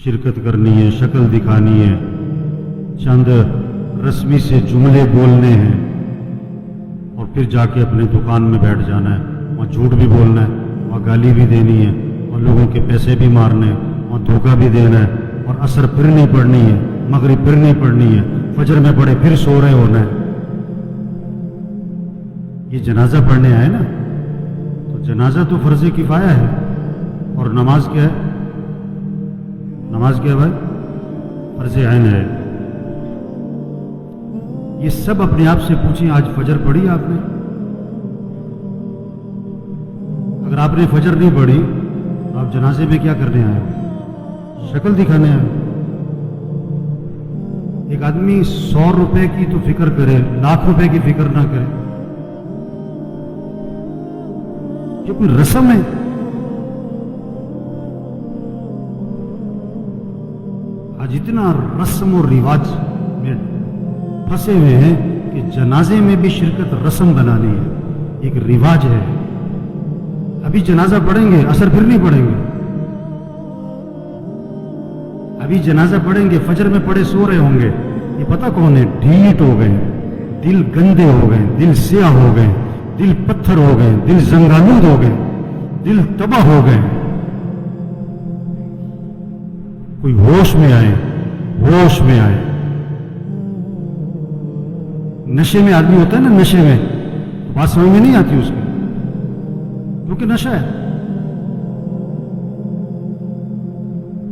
शिरकत करनी है, शक्ल दिखानी है, चंद रस्मी से जुमले बोलने हैं और फिर जाके अपने दुकान में बैठ जाना है, वहाँ झूठ भी बोलना है, वहाँ गाली भी देनी है और लोगों के पैसे भी मारने हैं, वहाँ धोखा भी देना है और असर फिर नहीं पढ़नी है, मगरिब फिर नहीं पढ़नी है, फजर में पढ़े फिर सो रहे होना है। ये जनाजा पढ़ने आए ना, तो जनाजा तो फर्ज किफाया है और नमाज क्या है? नमाज क्या है भाई? फर्ज ऐन है। ये सब अपने आप से पूछें, आज फजर पढ़ी आपने? अगर आपने फजर नहीं पढ़ी तो आप जनाजे में क्या करने आए हो? शक्ल दिखाने आए हो। एक आदमी 100 रुपए की तो फिक्र करे, लाख रुपए की फिक्र ना करे। ये कोई रस्म है? आज इतना रस्म और रिवाज में फंसे हुए हैं कि जनाजे में भी शिरकत रस्म बनानी है, एक रिवाज है। अभी जनाजा पढ़ेंगे, असर फिर नहीं पढ़ेंगे। अभी जनाजा पढ़ेंगे, फजर में पढ़े सो रहे होंगे। ये पता कौन है? ढीठ हो गए, दिल गंदे हो गए, दिल स्याह हो गए, दिल पत्थर हो गए, दिल जंगालूद हो गए, दिल तबाह हो गए। कोई होश में आए, होश में आए। नशे में आदमी होता है ना, नशे में बात समझ में नहीं आती उसकी, क्योंकि नशा है।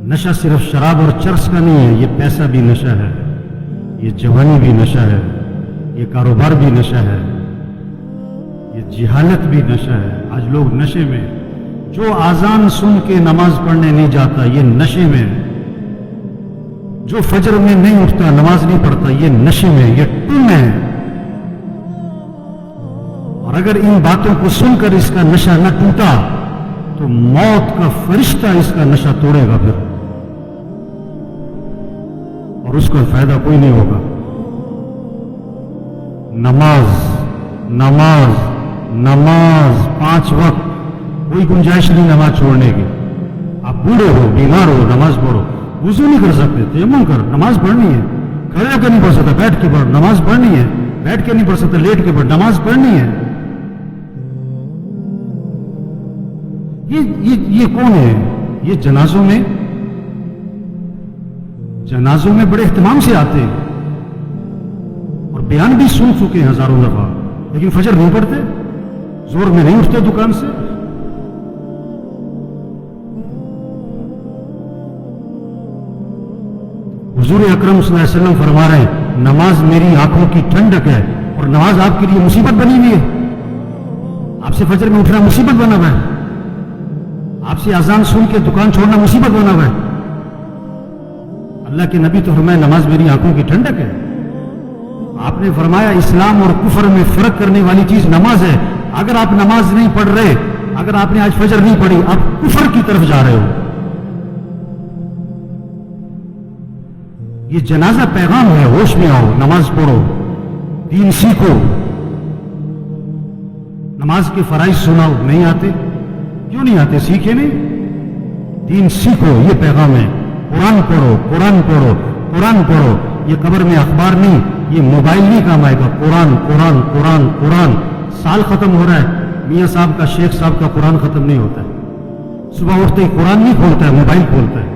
नशा सिर्फ शराब और चरस का नहीं है, ये पैसा भी नशा है, ये जवानी भी नशा है, ये कारोबार भी नशा है, ये जिहालत भी नशा है। आज लोग नशे में, जो आजान सुन के नमाज पढ़ने नहीं जाता ये नशे में, जो फजर में नहीं उठता नमाज नहीं पढ़ता ये नशे में, ये टूम है। और अगर इन बातों को सुनकर इसका नशा न टूटा तो मौत का फरिश्ता इसका नशा तोड़ेगा फिर, और उसका फायदा कोई नहीं होगा। नमाज नमाज नमाज 5 वक्त, कोई गुंजाइश नहीं नमाज छोड़ने की। आप बूढ़े हो, बीमार हो, नमाज पढ़ो। वुज़ू नहीं कर सकते, तयम्मुम कर, नमाज पढ़नी है। खड़े होकर नहीं पढ़ सकता, बैठ के पढ़, नमाज पढ़नी है। बैठ के नहीं पढ़ सकता, लेट के पढ़, नमाज पढ़नी है। ये कौन है? ये जनाजों में बड़े एहतमाम से आते हैं और बयान भी सुन चुके हैं हजारों दफा, लेकिन फजर नहीं पढ़ते, जोर में नहीं उठते दुकान से। हुजूर अकरम सल्लल्लाहु अलैहि वसल्लम फरमा रहे हैं, नमाज मेरी आंखों की ठंडक है, और नमाज आपके लिए मुसीबत बनी हुई है। आपसे फजर में उठना मुसीबत बना हुआ है, आपसे अजान सुन के दुकान छोड़ना मुसीबत बना हुआ है। अल्लाह के नबी तो फरमाया नमाज मेरी आंखों की ठंडक है। आपने फरमाया इस्लाम और कुफर में फर्क करने वाली चीज नमाज है। अगर आप नमाज नहीं पढ़ रहे, अगर आपने आज फजर नहीं पढ़ी, आप कुफर की तरफ जा रहे हो। ये जनाजा पैगाम है, होश में आओ, नमाज पढ़ो, दीन सीखो। नमाज के फराइज सुनाओ, नहीं आते? क्यों नहीं आते? सीखे नहीं, दीन सीखो, ये पैगाम है। कुरान पढ़ो, कुरान पढ़ो, कुरान पढ़ो। ये कब्र में अखबार नहीं, ये मोबाइल नहीं काम आएगा। कुरान कुरान कुरान कुरान। साल खत्म हो रहा है, मियाँ साहब का, शेख साहब का कुरान खत्म नहीं होता है। सुबह उठते ही कुरान नहीं खोलता है, मोबाइल खोलता है।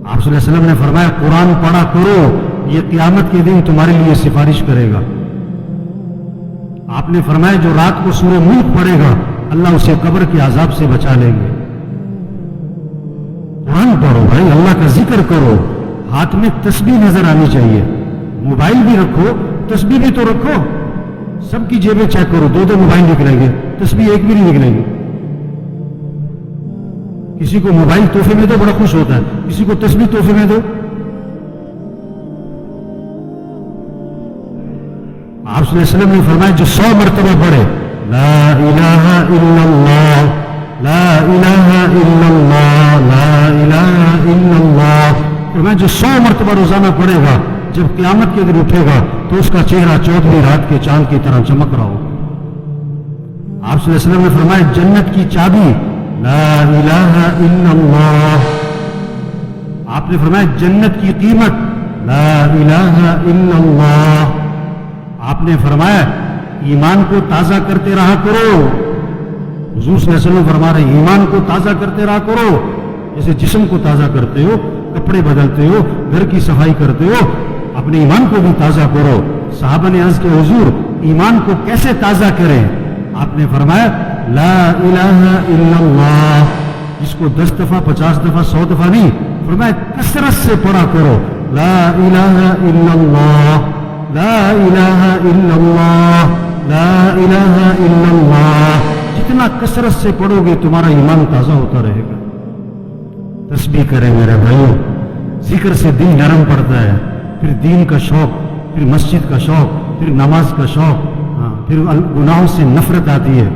आप सल्लल्लाहु अलैहि वसल्लम ने फरमाया कुरान पढ़ा करो, ये क़यामत के दिन तुम्हारे लिए सिफारिश करेगा। आपने फरमाया जो रात को सूरह मुल्क पढ़ेगा अल्लाह उसे कब्र के अजाब से बचा लेंगे। कुरान पढ़ो भाई, अल्लाह का जिक्र करो। हाथ में तस्बीह नजर आनी चाहिए। मोबाइल भी रखो, तस्बीह भी तो रखो। सबकी जेबें चेक करो, 2-2 मोबाइल निकलेंगे, तस्बीह एक भी नहीं निकलेगी। किसी को मोबाइल तोहफे में दो, बड़ा खुश होता है, किसी को तस्बीह तोहफे में दो। आप सल्लल्लाहु अलैहि वसल्लम ने फरमाया जो 100 मरतबा पढ़े ला इलाहा इल्लल्लाह, ला इलाहा इल्लल्लाह, ला इलाहा इल्लल्लाह, फरमाया जो 100 मरतबा रोजाना पढ़ेगा, जब क़यामत के दिन उठेगा तो उसका चेहरा 14वीं रात के चांद की तरह चमक रहा हो। आप सल्लल्लाहु अलैहि वसल्लम ने फरमाया जन्नत की चाबी ला इलाहा इल्लल्लाह, نے فرمایا جنت کی قیمت لا الہ الا اللہ. آپ نے فرمایا ایمان کو تازہ کرتے رہا کرو. حضور صلی اللہ علیہ وسلم فرما رہے ایمان کو تازہ کرتے رہا کرو. جیسے جسم کو تازہ کرتے ہو, کپڑے بدلتے ہو, گھر کی صفائی کرتے ہو, اپنے ایمان کو بھی تازہ کرو. صحابہ نے عرض کیا حضور ایمان کو کیسے تازہ کریں؟ آپ نے فرمایا لا الہ الا اللہ. اس کو 10 دفعہ 50 دفعہ 100 دفعہ نہیں, فرمایا کثرت سے پڑھا کرو. لا الہ الا اللہ, لا الہ الا اللہ, لا الہ الا اللہ. جتنا کثرت سے پڑھو گے تمہارا ایمان تازہ ہوتا رہے گا. تسبیح کریں میرے بھائیوں, ذکر سے دل نرم پڑتا ہے, پھر دین کا شوق, پھر مسجد کا شوق, پھر نماز کا شوق, پھر گناہوں سے نفرت آتی ہے.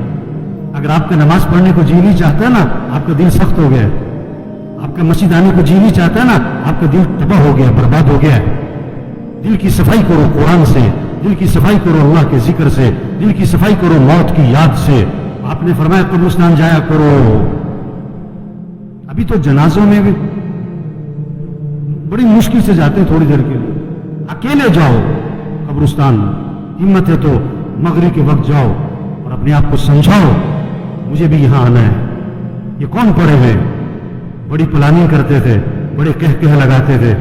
اگر آپ کا نماز پڑھنے کو جی نہیں چاہتا ہے نا, آپ کا دل سخت ہو گیا ہے. آپ کا مسجد آنے کو جی نہیں چاہتا ہے نا, آپ کا دل تباہ ہو گیا, برباد ہو گیا ہے. دل کی صفائی کرو قرآن سے, دل کی صفائی کرو اللہ کے ذکر سے, دل کی صفائی کرو موت کی یاد سے. آپ نے فرمایا قبرستان جایا کرو. ابھی تو جنازوں میں بھی بڑی مشکل سے جاتے ہیں, تھوڑی دیر کے لیے اکیلے جاؤ قبرستان. ہمت ہے تو مغرب کے وقت جاؤ اور اپنے آپ کو سمجھاؤ مجھے بھی یہاں آنا ہے. یہ کون پڑے ہوئے بڑی پلاننگ کرتے تھے, بڑے کہہ لگاتے تھے,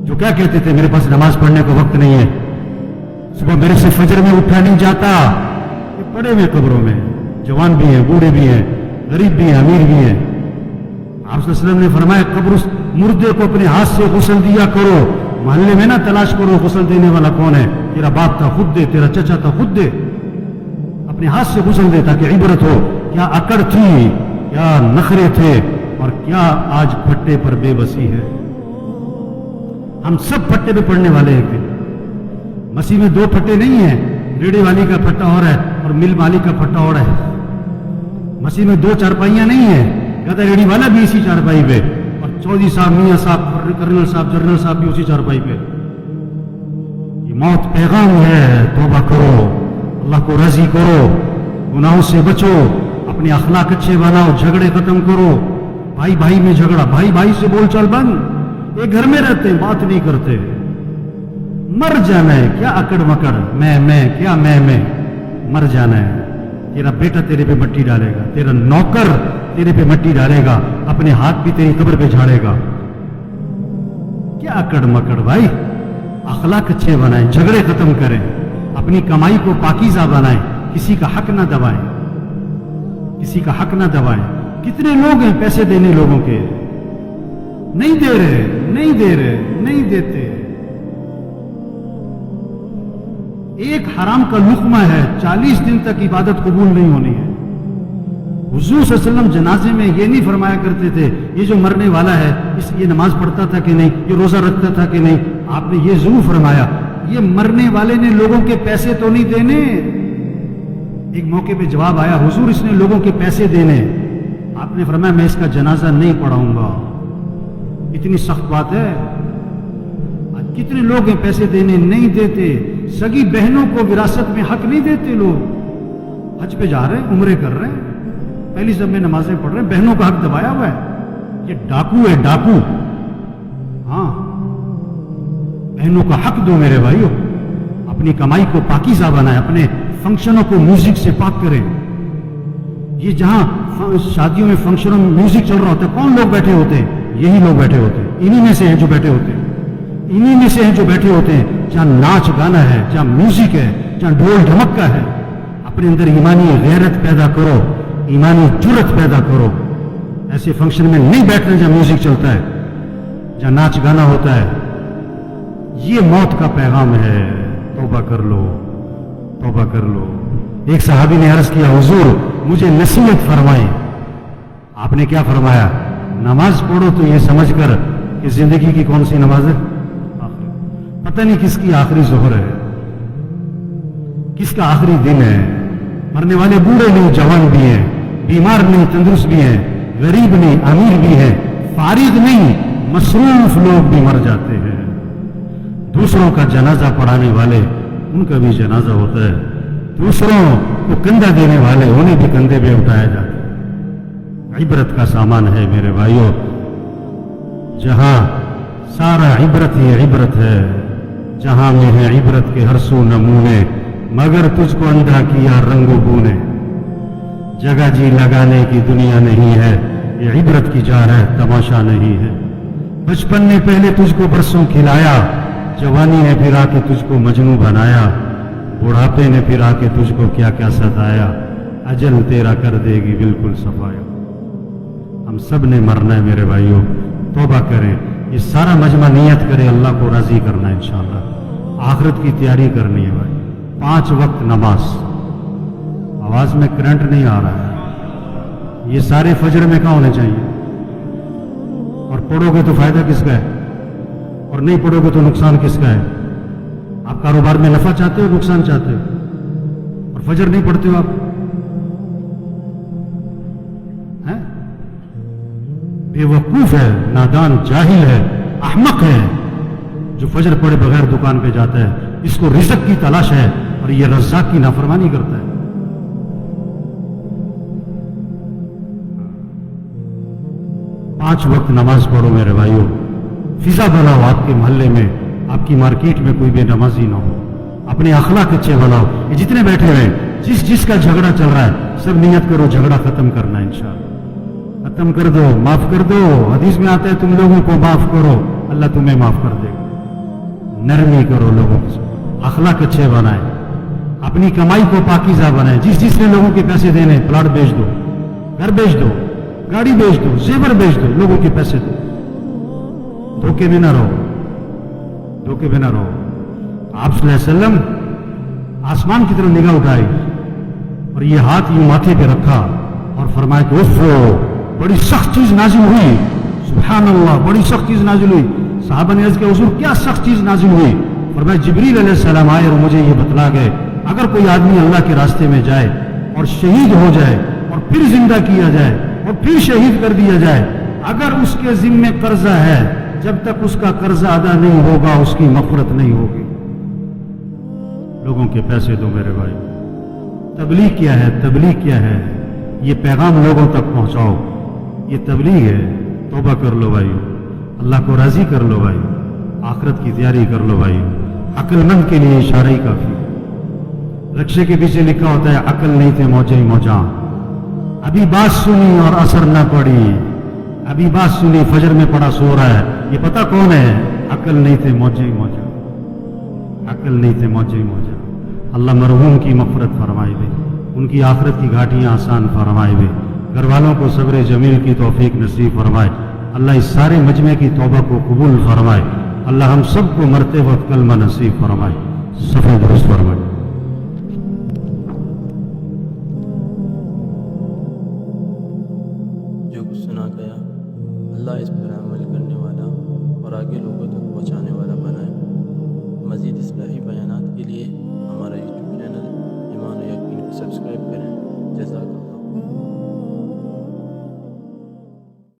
جو کیا کہتے تھے میرے پاس نماز پڑھنے کو وقت نہیں ہے, صبح میرے سے فجر میں اٹھا نہیں جاتا. یہ پڑے ہوئے قبروں میں, جوان بھی ہیں, بوڑھے بھی ہیں, غریب بھی ہیں, امیر بھی ہیں. آپ صلی اللہ علیہ وسلم نے فرمایا قبر مردے کو اپنے ہاتھ سے غسل دیا کرو. محلے میں نہ تلاش کرو غسل دینے والا کون ہے, تیرا باپ تھا خود دے, تیرا چچا تھا خود دے. اپنے ہاتھ سے غسل دے تاکہ عبرت ہو کیا اکڑ تھی, کیا نخرے تھے, اور کیا آج پھٹے پر بے بسی ہے. ہم سب پھٹے پہ پڑنے والے ہیں. مسیح میں 2 پھٹے نہیں ہیں, ریڑے والی کا پھٹا اور ہے اور مل مالک کا پھٹا اور ہے. مسیح میں 2 چارپائیاں نہیں ہیں, کہتا ریڑی والا بھی اسی چارپائی پہ, اور چودھری صاحب, میاں صاحب, کرنل صاحب, جنرل صاحب بھی اسی چارپائی پہ. یہ موت پیغام ہے, توبہ کرو, اللہ کو راضی کرو, گناہوں سے بچو, اپنے اخلاق اچھے بناؤ, جھگڑے ختم کرو. بھائی بھائی میں جھگڑا, بھائی بھائی سے بول چال بند. ایک گھر میں رہتے بات نہیں کرتے, مر جانا ہے. کیا اکڑ مکڑ, میں کیا میں مر جانا ہے. تیرا بیٹا تیرے پہ مٹی ڈالے گا, تیرا نوکر تیرے پہ مٹی ڈالے گا, اپنے ہاتھ بھی تیری قبر پہ جھاڑے گا. کیا اکڑ مکڑ بھائی. اخلاق اچھے بنائیں, جھگڑے ختم کریں, اپنی کمائی کو پاکیزہ بنائیں, کسی کا حق نہ دبائیں, کسی کا حق نہ دبائیں. کتنے لوگ ہیں پیسے دینے لوگوں کے, نہیں دے رہے, نہیں دے رہے, نہیں دیتے. ایک حرام کا لقمہ ہے, 40 دن تک عبادت قبول نہیں ہونی ہے. حضور صلی اللہ علیہ وسلم جنازے میں یہ نہیں فرمایا کرتے تھے یہ جو مرنے والا ہے یہ نماز پڑھتا تھا کہ نہیں, یہ روزہ رکھتا تھا کہ نہیں. آپ نے یہ ضرور فرمایا یہ مرنے والے نے لوگوں کے پیسے تو نہیں دینے. ایک موقع پہ جواب آیا حضور اس نے لوگوں کے پیسے دینے. آپ نے فرمایا میں اس کا جنازہ نہیں پڑھاؤں گا. اتنی سخت بات ہے. کتنے لوگ ہیں پیسے دینے نہیں دیتے. سگی بہنوں کو وراثت میں حق نہیں دیتے. لوگ حج پہ جا رہے ہیں, عمرے کر رہے ہیں, پہلی سب میں نمازیں پڑھ رہے ہیں, بہنوں کا حق دبایا ہوا ہے. یہ ڈاکو ہے, ڈاکو. ہاں, بہنوں کا حق دو میرے بھائیوں. اپنی کمائی کو پاکیزہ بنائیں, اپنے فنکشنوں کو میوزک سے پاک کریں. یہ جہاں شادیوں میں فنکشنوں میں میوزک چل رہا ہوتا ہے کون لوگ بیٹھے ہوتے ہیں؟ یہی لوگ بیٹھے ہوتے ہیں. انہی میں سے ہیں جو بیٹھے ہوتے ہیں, انہی میں سے ہیں جو بیٹھے ہوتے ہیں. جہاں ناچ گانا ہے, جہاں میوزک ہے, جہاں ڈھول ڈھمکا ہے, اپنے اندر ایمانی غیرت پیدا کرو, ایمانی جرت پیدا کرو. ایسے فنکشن میں نہیں بیٹھنا جہاں میوزک چلتا ہے, جہاں ناچ گانا ہوتا ہے. یہ موت کا پیغام ہے. توبہ کر لو, توبہ کر لو. ایک صحابی نے عرض کیا حضور مجھے نصیحت فرمائیں. آپ نے کیا فرمایا؟ نماز پڑھو تو یہ سمجھ کر کہ زندگی کی کون سی نماز ہے, پتہ نہیں کس کی آخری ظہر ہے, کس کا آخری دن ہے. مرنے والے بوڑھے نہیں, جوان بھی ہیں, بیمار نہیں, تندرست بھی ہیں, غریب نہیں, امیر بھی ہیں, فارغ نہیں, مصروف لوگ بھی مر جاتے ہیں. دوسروں کا جنازہ پڑھانے والے ان کا بھی جنازہ ہوتا ہے. دوسروں کو کندھا دینے والے انہیں بھی کندھے پہ اٹھایا جاتا ہے. عبرت کا سامان ہے میرے بھائیوں. जहां सारा इबरत ही इबरत है, जहां में है इबरत के हर सू नमूने, मगर तुझको अंधा किया रंगो बूने। जगह जी लगाने की दुनिया नहीं है, ये इबरत की जा है तमाशा नहीं है। बचपन ने पहले तुझको बरसों खिलाया, जवानी ने फिर आके तुझको मजनू बनाया, बुढ़ापे ने फिर आके तुझको क्या क्या सताया, अजल तेरा कर देगी बिल्कुल सफाया। हम सब ने मरना है मेरे भाइयों, तौबा करें, ये सारा मजमा नियत करे अल्लाह को राजी करना है इंशाअल्लाह। आखिरत की तैयारी करनी है भाई। 5 वक्त नमाज, आवाज में करंट नहीं आ रहा है, ये सारे फजर में कहाँ होने चाहिए। और पढ़ोगे तो फायदा किसका है, और नहीं पढ़ोगे तो नुकसान किसका है। आप कारोबार में नफा चाहते हो, नुकसान चाहते हो, और फजर नहीं पढ़ते हो आप, हैं? बेवकूफ है, नादान, जाहिल है, अहमक है जो फजर पढ़े बगैर दुकान पे जाता है। इसको रिज़्क की तलाश है और ये रज़्ज़ाक की नाफरमानी करता है। पांच वक्त नमाज पढ़ो मेरे भाइयों, फिजा बनाओ आपके मोहल्ले में, आपकी मार्केट में कोई बेनमाजी ना हो, अपने अखलाक अच्छे बनाओ। ये जितने बैठे हुए हैं, जिसका झगड़ा चल रहा है, सब नियत करो झगड़ा खत्म करना है इंशाअल्लाह। खत्म कर दो, माफ कर दो। हदीस में आता है तुम लोगों को माफ करो, अल्लाह तुम्हें माफ कर देगा। नरमी करो लोगों से, अखलाक अच्छे बनाए, अपनी कमाई को पाकीज़ा बनाए। जिसने लोगों के पैसे देने, प्लाट बेच दो, घर बेच दो, गाड़ी बेच दो, जेवर बेच दो, लोगों के पैसे दो। धोखे में ना रहो, धोखे में ना रहो। आप सल्लल्लाहु अलैहि वसल्लम आसमान की तरफ निगाह उठाई और ये हाथ यूं माथे पे रखा और फरमाया कि उफ, बड़ी सख्त चीज नाजिल हुई। सुभान अल्लाह, बड़ी सख्त चीज नाजिल हुई। साहबा ने अर्ज़ किया हुज़ूर क्या सख्त चीज नाजिल हुई। फरमाया जिब्रील अलैहिस्सलाम आए और मुझे ये बतला गए, अगर कोई आदमी अल्लाह के रास्ते में जाए और शहीद हो जाए और फिर जिंदा किया जाए और फिर शहीद कर दिया जाए, अगर उसके जिम्मे कर्जा है, जब तक उसका कर्जा अदा नहीं होगा उसकी मग़फ़िरत नहीं होगी। लोगों के पैसे दो मेरे भाई। तबलीग क्या है, तबलीग क्या है, ये पैगाम लोगों तक पहुंचाओ, ये तबलीग है। तौबा कर लो भाई, अल्लाह को राजी कर लो भाई, आखिरत की तैयारी कर लो भाई। अक्लमंद के लिए इशारा ही काफी। रक्शे के पीछे लिखा होता है अकल नहीं थे मौजे ही मौजा, अभी बात सुनी और असर न पड़ी, अभी बात सुनी फजर में पड़ा सो रहा है, ये पता कौन है, अकल नहीं थे मौजे ही मौजा, अकल नहीं थे मौजे ही मौजा। अल्लाह मरहूम की मग़फ़िरत फरमाए दे, उनकी आखिरत की घाटियां आसान फरमाए दे, घर वालों को सब्र जमील की तौफीक नसीब फरमाए। अल्लाह इस सारे मजमे की तौबा को कबूल फरमाए। अल्लाह हम सबको मरते वक्त कलमा नसीब फरमाए। सफ़र दुरुस्त फरमाए। जो कुछ सुना गया अल्लाह इस पर अमल करने वाला और आगे लोगों तक पहुँचाने वाला बनाए। मज़ीद इस्लाही बयानात के